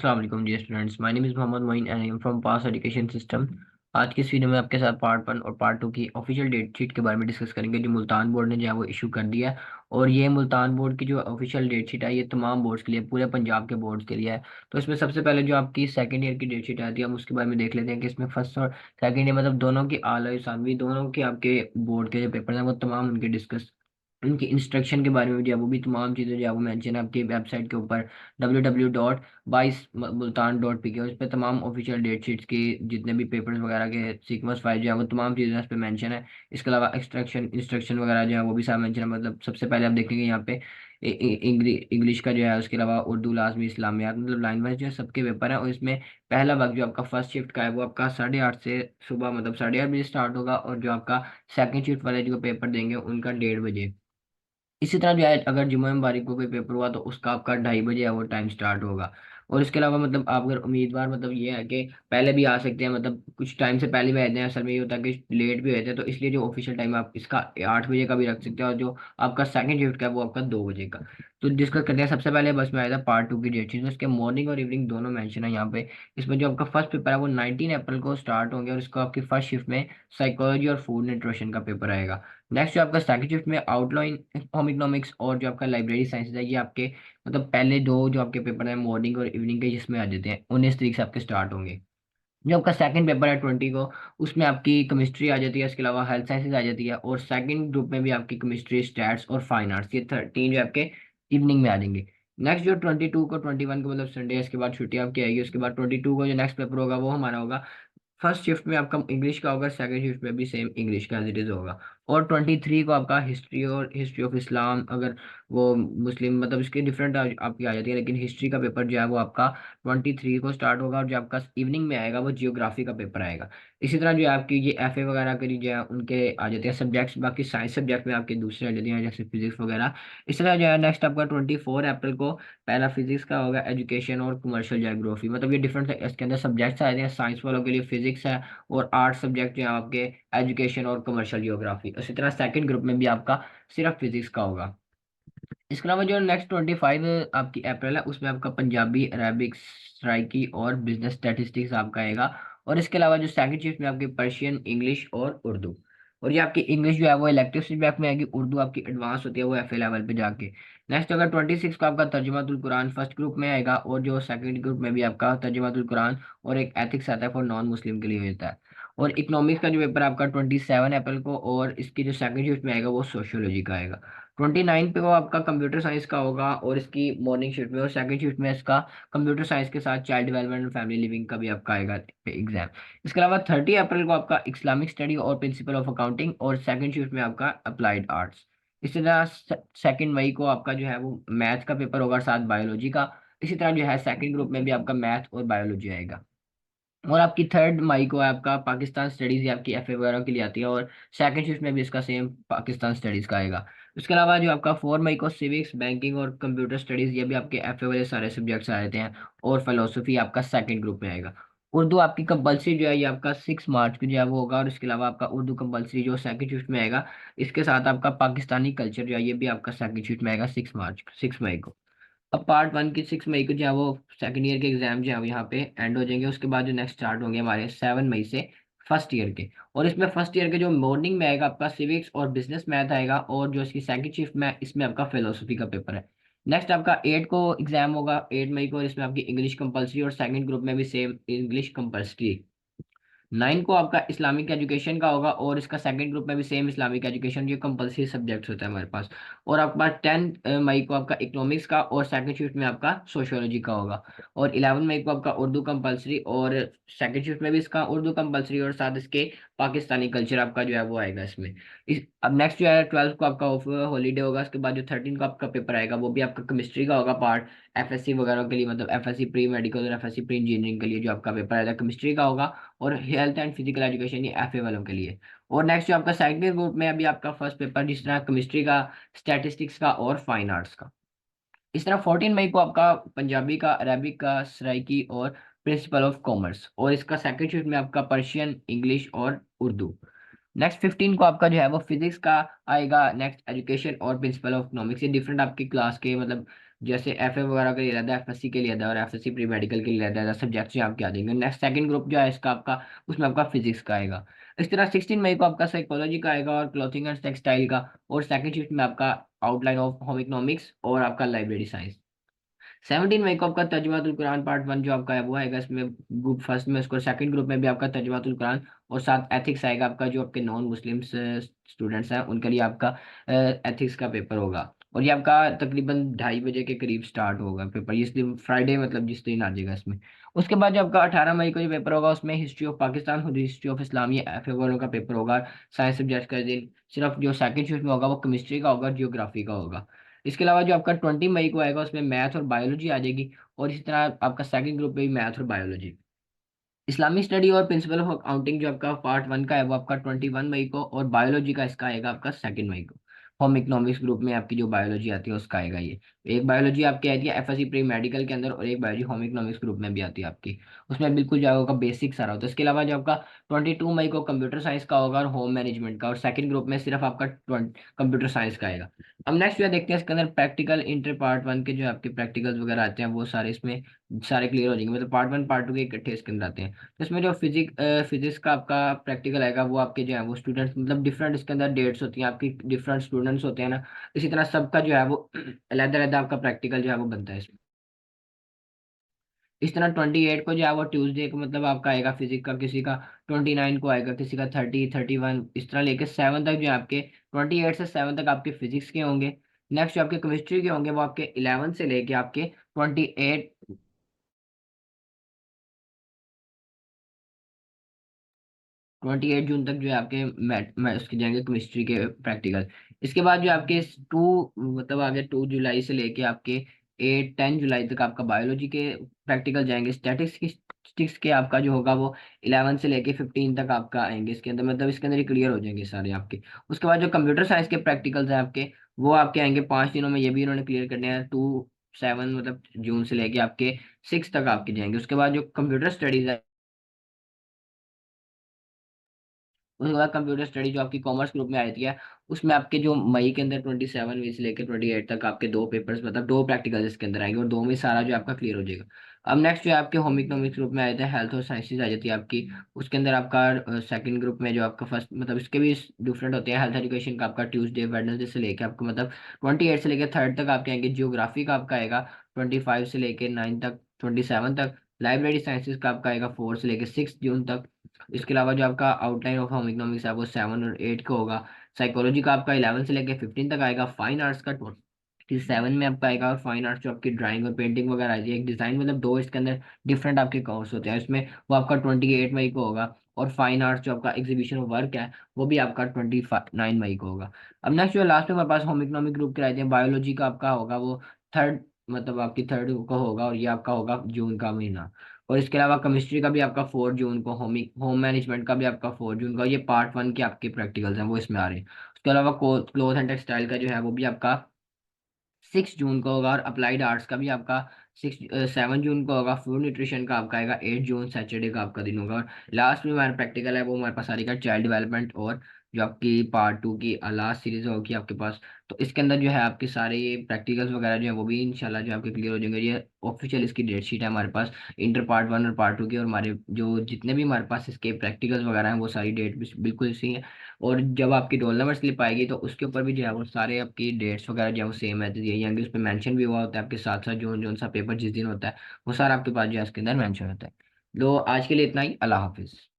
अस्सलाम वालेकुम dear students, my name is Mohammad Moin and I am from Pass Education System. आज के इस वीडियो में आपके साथ पार्ट 1 और पार्ट 2 की ऑफिशियल डेट शीट के बारे में डिस्कस करेंगे जो मुल्तान बोर्ड ने जो है वो इशू कर दिया है। और ये मुल्तान बोर्ड की जो ऑफिशियल डेट शीट है ये तमाम बोर्ड्स के लिए, पूरे पंजाब के बोर्ड्स के लिए है। तो इसमें सबसे पहले जो आपकी सेकंड ईयर की डेट शीट आती है हम उसके बारे में देख लेते हैं कि इसमें फर्स्ट और सेकंड ईयर मतलब दोनों की आला सानवी दोनों के आपके बोर्ड के जो पेपर हैं वो तमाम उनके डिस्कस उनकी इंस्ट्रक्शन के बारे में जो है वो भी तमाम चीज़ें जो है वो मेंशन है आपकी वेबसाइट के ऊपर www.22multan.pk। उस पर तमाम ऑफिशियल डेट शीट्स की जितने भी पेपर्स वगैरह के सीक्वेंस फाइल जो है वो तमाम चीज़ें इस पे मेंशन है। इसके अलावा एक्सट्रैक्शन इंस्ट्रक्शन वगैरह जो है वो भी सब मेंशन है। मतलब सबसे पहले आप देखेंगे यहाँ पे इंग्लिश का जो है, उसके अलावा उर्दू, लाजमी, इस्लामियात, मतलब लाइन वाइज जो है सबके पेपर है। और इसमें पहला वक्त जो आपका फर्स्ट शिफ्ट का है वो आपका 8:30 से सुबह मतलब 8:30 बजे स्टार्ट होगा, और जो आपका सेकंड शिफ्ट वाले जो पेपर देंगे उनका 1:30 बजे। इसी तरह जो है अगर जुम्मे मुबारक को कोई पेपर हुआ तो उसका आपका 2:30 बजे है वो टाइम स्टार्ट होगा। और इसके अलावा मतलब आप अगर उम्मीदवार मतलब ये है कि पहले भी आ सकते हैं, मतलब कुछ टाइम से पहले भी आ जाते हैं, असल में ये होता है कि लेट भी हो जाते हैं, तो इसलिए जो ऑफिशियल टाइम आप इसका 8 बजे का भी रख सकते हैं, और जो आपका सेकंड शिफ्ट का है वो आपका 2 बजे का। तो डिस्कस करते हैं। सबसे पहले बस में आया था पार्ट 2 की डेट शीट, उसके मॉर्निंग और इवनिंग दोनों मेंशन है यहाँ पे। इसमें जो आपका फर्स्ट पेपर है वो 19 अप्रैल को स्टार्ट होंगे, और इसको आपकी फर्स्ट शिफ्ट में साइकोलॉजी और फूड न्यूट्रिशन का पेपर आएगा। नेक्स्ट जो आपका सेकंड शिफ्ट में आउटलाइन होम इकोनॉमिक्स और जो आपका लाइब्रेरी साइंसेज है, ये आपके मतलब पहले दो जो आपके पेपर हैं मॉर्निंग और इवनिंग के जिसमें आ जाते हैं 19 तारीख से आपके स्टार्ट होंगे। जो आपका सेकंड पेपर है 20 को, उसमें आपकी केमिस्ट्री आ जाती है, इसके अलावा हेल्थ साइंसेज आ जाती है, और सेकंड ग्रुप में भी आपकी केमिस्ट्री, स्टैट्स और फाइन आर्ट्स, ये 13 जो आपके इवनिंग में आ जाएंगे। नेक्स्ट जो 22 को, 21 को मतलब संडे, इसके बाद छुट्टी आपकी आएगी। उसके बाद 22 को जो नेक्स्ट पेपर होगा वो हमारा होगा फर्स्ट शिफ्ट में आपका इंग्लिश का होगा, सेकंड शिफ्ट में भी सेम इंग्लिश का एज इट इज होगा। और 23 को आपका हिस्ट्री और हिस्ट्री ऑफ इस्लाम, अगर वो मुस्लिम मतलब इसके डिफरेंट आपकी आ जाती है, लेकिन हिस्ट्री का पेपर जो है वो आपका 23 को स्टार्ट होगा, और जो आपका इवनिंग में आएगा वो जियोग्राफी का पेपर आएगा। इसी तरह जो है आपकी ये एफ ए वगैरह के जो है उनके आ जाते हैं सब्जेक्ट्स, बाकी साइंस सब्जेक्ट में आपके दूसरे आ जाते हैं जैसे फिजिक्स वगैरह। इस तरह जो है नेक्स्ट आपका 24 अप्रैल को पहला फिजिक्स का होगा, एजुकेशन और कमर्शियल ज्योग्राफी, मतलब ये डिफरेंट इसके अंदर सब्जेक्ट्स आए हैं। साइंस वालों के लिए फिजिक्स है, और आर्ट्स सब्जेक्ट जो है आपके एजुकेशन और कमर्शियल ज्योग्राफी। इसी तरह सेकंड ग्रुप में भी आपका सिर्फ फिजिक्स का होगा। इसके अलावा जो नेक्स्ट 25 आपकी अप्रैल है उसमें आपका पंजाबी, अरेबिक, सराइकी और बिजनेस स्टैटिस्टिक्स आपका आएगा। और इसके अलावा जो सेकंड शिफ्ट में आपकी पर्शियन, इंग्लिश और उर्दू। और ये आपकी इंग्लिश जो है वो इलेक्टिव सब्जेक्ट में आएगी, उर्दू आपकी एडवांस होती है वो एफ ए लेवल पे जाके। नेक्स्ट अगर 26 का आपका तर्जुमातुल कुरान फर्स्ट ग्रुप में आएगा, और जो सेकंड ग्रुप में भी आपका तर्जुमातुल कुरान और एक एथिक्स आता है फॉर नॉन मुस्लिम के लिए होता है। और इकोनॉमिक्स का जो पेपर आपका 27 अप्रैल को, और इसकी जो सेकंड शिफ्ट में आएगा वो सोशियोलॉजी का आएगा। 29 पे वो आपका कंप्यूटर साइंस का होगा, और इसकी मॉर्निंग शिफ्ट में, और सेकंड शिफ्ट में इसका कंप्यूटर साइंस के साथ child development and family living का भी आपका आएगा एग्जाम। इसके अलावा 30 अप्रैल को आपका इस्लामिक स्टडी और प्रिंसिपल ऑफ अकाउंटिंग, और सेकंड शिफ्ट में आपका अप्लाइड आर्ट्स। इसी तरह 2 मई को आपका जो है वो मैथ का पेपर होगा साथ बायोलॉजी का। इसी तरह जो है सेकंड ग्रुप में भी आपका मैथ और बायोलॉजी आएगा। और आपकी 3 मई को आपका पाकिस्तान स्टडीज, ये आपकी एफ ए वगैरह के लिए आती है, और सेकंड शिफ्ट में भी इसका सेम पाकिस्तान स्टडीज का आएगा। उसके अलावा जो आपका 4 मई को सिविक्स, बैंकिंग और कंप्यूटर स्टडीज, ये भी आपके एफ ए वाले सारे सब्जेक्ट्स आ जाते हैं। और फिलोसफी आपका सेकंड ग्रुप में आएगा। उर्दू आपकी कंपलसरी जो है ये आपका 6 मार्च को जो है वो होगा, और इसके अलावा आपका उर्दू कंपलसरी जो सेकंड शिफ्ट में आएगा, इसके साथ आपका पाकिस्तानी कल्चर जो है ये भी आपका सेकंड शिफ्ट में आएगा 6 मई को। अब पार्ट 1 की 6 मई को जो है वो सेकंड ईयर के एग्जाम जो है वो यहाँ पे एंड हो जाएंगे। उसके बाद जो नेक्स्ट स्टार्ट होंगे हमारे 7 मई से फर्स्ट ईयर के। और इसमें फर्स्ट ईयर के जो मॉर्निंग में आएगा आपका सिविक्स और बिजनेस मैथ आएगा, और जो इसकी सेकंड शिफ्ट में इसमें आपका फिलोसफी का पेपर है। नेक्स्ट आपका 8 को एग्जाम होगा 8 मई को, और इसमें आपकी इंग्लिश कंपलसरी, और सेकंड ग्रुप में भी सेम इंग्लिश कंपलसरी। 9 को आपका इस्लामिक एजुकेशन का होगा, और इसका सेकंड ग्रुप में भी सेम इस्लामिक एजुकेशन, जो कंपलसरी सब्जेक्ट होता है हमारे पास। और आपके पास 10 मई को आपका इकोनॉमिक्स का, और सेकंड शिफ्ट में आपका सोशियोलॉजी का होगा। और 11 मई को आपका उर्दू कंपलसरी, और सेकंड शिफ्ट में भी इसका उर्दू कंपलसरी, और साथ इसके पाकिस्तानी कल्चर आपका जो है वो आएगा इसमें। अब नेक्स्ट जो है 12 को आपका ऑफ हॉलीडे होगा। उसके बाद जो 13 को आपका पेपर आएगा वो भी आपका केमिस्ट्री का होगा पार्ट, एफएससी वगैरह के लिए, मतलब एफएससी प्री मेडिकल और एफएससी प्री इंजीनियरिंग के लिए जो आपका पेपर आएगा केमिस्ट्री का होगा। और हेल्थ एंड फिजिकल एजुकेशन ये एफए वालों के लिए। और नेक्स्ट जो आपका सेकंड ग्रुप में अभी आपका फर्स्ट पेपर जिस तरह केमिस्ट्री का, स्टैटिस्टिक्स का और फाइन आर्ट्स का। इस तरह 14 मई को आपका पंजाबी का, अरेबिक का, सराइकी और प्रिंसिपल ऑफ कॉमर्स, और इसका सेकंड शिफ्ट में आपका पर्शियन, इंग्लिश और उर्दू। नेक्स्ट 15 को आपका जो है वो फिजिक्स का आएगा, नेक्स्ट एजुकेशन और प्रिंसिपल ऑफ इकोनॉमिक्स, ये डिफरेंट आपकी क्लास के मतलब जैसे एफ ए वगैरह के लिए रहता है, एफएससी के लिए रहता है, और एफएससी प्री मेडिकल के लिए रहता है, सब्जेक्ट्स जो आपके आ जाएंगे। नेक्स्ट सेकंड ग्रुप जो है इसका आपका, उसमें आपका फिजिक्स का आएगा। इस तरह 16 मई को आपका साइकोलॉजी का आएगा और क्लॉथिंग एंड टेक्सटाइल का। और सेकंड शिफ्ट में आपका आउटलाइन ऑफ होम इकोनॉमिक्स और आपका लाइब्रेरी साइंस। 17 मई को आपका तर्जुमातुल कुरान पार्ट 1 जो आपका है वो आएगा इसमें, ग्रुप फर्स्ट में उसको, सेकंड ग्रुप में भी आपका तर्जुमातुल कुरान और साथ एथिक्स आएगा आपका, जो आपके नॉन मुस्लिम्स स्टूडेंट्स हैं उनके लिए आपका एथिक्स का पेपर होगा। और ये आपका तकरीबन 2:30 बजे के करीब स्टार्ट होगा पेपर, इस दिन फ्राइडे मतलब जिस दिन आ जाएगा इसमें। उसके बाद जो आपका 18 मई को जो पेपर होगा उसमें हिस्ट्री ऑफ पाकिस्तान और हिस्ट्री ऑफ इस्लाम, ये एफ वालों का पेपर होगा। साइंस सब्जेक्ट का दिन सिर्फ जो सेकंड शिफ्ट में होगा वो केमिस्ट्री का होगा, जियोग्राफी का होगा। इसके अलावा जो आपका 20 मई को आएगा उसमें मैथ और बायोलॉजी आ जाएगी। और इसी तरह आपका सेकंड ग्रुप में भी मैथ और बायोलॉजी। इस्लामिक स्टडी और प्रिंसिपल ऑफ अकाउंटिंग जो आपका पार्ट 1 का है वो आपका 21 मई को, और बायोलॉजी का इसका आएगा आपका 2 मई को। होम इकोनॉमिक्स ग्रुप में आपकी जो बायोलॉजी आती है उसका आएगा ये। एक बायोलॉजी आपकी आती है एफएससी प्री मेडिकल के अंदर, और एक बायोलॉजी होम इकोनॉमिक्स ग्रुप में भी आती है आपकी। उसमें बिल्कुल जो होगा बेसिक सारा होता है। इसके अलावा जो आपका 22 मई को कंप्यूटर साइंस का होगा और होम मैनेजमेंट का, और सेकंड ग्रुप में सिर्फ आपका कंप्यूटर साइंस का आएगा। अब नेक्स्ट जो देखते हैं इसके अंदर प्रैक्टिकल इंटर पार्ट 1 के जो आपके प्रैक्टिकल्स वगैरह आते हैं वो सारे इसमें सारे क्लियर हो जाएंगे, मतलब पार्ट 1 पार्ट 2 के इकट्ठे इसके अंदर आते हैं। तो इसमें जो फिजिक्स का आपका प्रैक्टिकल आएगा वो आपके जो है वो स्टूडेंट्स, मतलब डिफरेंट इसके अंदर डेट्स होती हैं आपकी, डिफरेंट स्टूडेंट्स होते हैं ना, इसी तरह सबका जो है वो अलग अलग आपका प्रैक्टिकल जो है वो बनता है इसमें। इस तरह 28 को जो है वो ट्यूसडे को मतलब आपका आएगा फिजिक्स का, किसी का 29 को आएगा, किसी का 30, 31, इस तरह लेके 7 तक जो है आपके 28 से 7 तक आपके फिजिक्स के होंगे। नेक्स्ट जो आपके केमिस्ट्री के होंगे वो आपके 11 से लेके आपके 28 जून तक जो है आपके मैथ उसके जाएंगे केमिस्ट्री के प्रैक्टिकल। इसके बाद जो आपके 2 जुलाई से लेके आपके 8-10 जुलाई तक आपका बायोलॉजी के प्रैक्टिकल जाएंगे। स्टैटिस्टिक्स के आपका जो होगा वो 11 से लेके 15 तक आपका आएंगे इसके अंदर, मतलब इसके अंदर ही क्लियर हो जाएंगे सारे आपके। उसके बाद जो कंप्यूटर साइंस के प्रैक्टिकल्स हैं आपके, वो आपके आएंगे 5 दिनों में, ये भी उन्होंने क्लियर करने हैं। 2-7 मतलब जून से लेके आपके 6 तक आपके जाएंगे। उसके बाद जो कंप्यूटर स्टडीज है, उसके बाद कंप्यूटर स्टडी जो आपकी कॉमर्स ग्रुप में आई थी है, उसमें आपके जो मई के अंदर 27 मई से लेकर 28 तक आपके दो पेपर्स, मतलब दो प्रैक्टिकल इसके अंदर आएंगे, और दो में सारा जो आपका क्लियर हो जाएगा। अब नेक्स्ट जो है आपके होम इकोनॉमिक्स ग्रुप में आए थे, हेल्थ और साइंसेज आ जाती है आपकी। उसके अंदर आपका सेकंड ग्रुप में जो आपका फर्स्ट, मतलब इसके भी डिफरेंट होते हैं। हेल्थ एजुकेशन का आपका ट्यूसडे वेडनेसडे से लेकर आपको, मतलब 28 से लेकर 3 तक आपके आएंगे। जियोग्राफी का आपका आएगा 25 से लेकर 9 तक, 27 तक। लाइब्रेरी साइंसेज का आपका आएगा 4 से लेकर 6 जून तक। इसके अलावा जो आपका आउटलाइन ऑफ होम इकोनॉमिक्स है वो 7 और 8 का होगा। साइकोलॉजी का आपका 11 से लेकर 15 तक आएगा। फाइन आर्ट्स का 27 में आपका आएगा। और फाइन आर्ट्स जो आपकी ड्राइंग और पेंटिंग वगैरह आ जाएगी, एक डिजाइन, मतलब दो इसके अंदर डिफरेंट आपके कोर्स होते हैं इसमें, वो आपका 28 मई को होगा। और फाइन आर्ट्स जो आपका एग्जीबिशन ऑफ वर्क है वो भी आपका 29 मई को होगा। अब नेक्स्ट जो लास्ट में हमारे पास होम इकोनॉमिक ग्रुप के रहते हैं, बायोलॉजी का आपका होगा वो थर्ड, मतलब आपकी 3 को होगा, और ये आपका होगा जून का महीना। और इसके अलावा केमिस्ट्री का भी आपका 4 जून को, होम मैनेजमेंट का भी आपका 4 जून का, ये पार्ट 1 के आपके प्रैक्टिकल्स हैं वो इसमें आ रहे हैं। उसके अलावा क्लोथ एंड टेक्सटाइल का जो है वो भी आपका 6 जून को होगा। और अप्लाइड आर्ट्स का भी आपका 7 जून को होगा। फूड न्यूट्रिशन का आपका आएगा 8 जून, सैटरडे का आपका दिन होगा। और लास्ट में हमारा प्रैक्टिकल है वो हमारे पास आएगा चाइल्ड डेवलपमेंट, और जो आपकी पार्ट 2 की लास्ट सीरीज होगी आपके पास। तो इसके अंदर जो है आपके सारे ये प्रैक्टिकल्स वगैरह जो है वो भी इंशाल्लाह जो आपके क्लियर हो जाएंगे। ये ऑफिशियल इसकी डेट शीट है हमारे पास, इंटर पार्ट 1 और पार्ट 2 की। और हमारे जो जितने भी हमारे पास इसके प्रैक्टिकल्स वगैरह हैं वो सारी डेट बिल्कुल इसी है। और जब आपकी रोल नंबर स्लिप आएगी तो उसके ऊपर भी जो है वो सारे आपकी डेट्स वगैरह जो है वो सेम है, तो यही आएंगे। उस पर मेंशन भी हुआ होता है आपके साथ साथ, जो जो सा पेपर जिस दिन होता है वो सारा आपके पास जो है इसके अंदर मेंशन होता है। तो आज के लिए इतना ही। अल्लाह हाफिज़।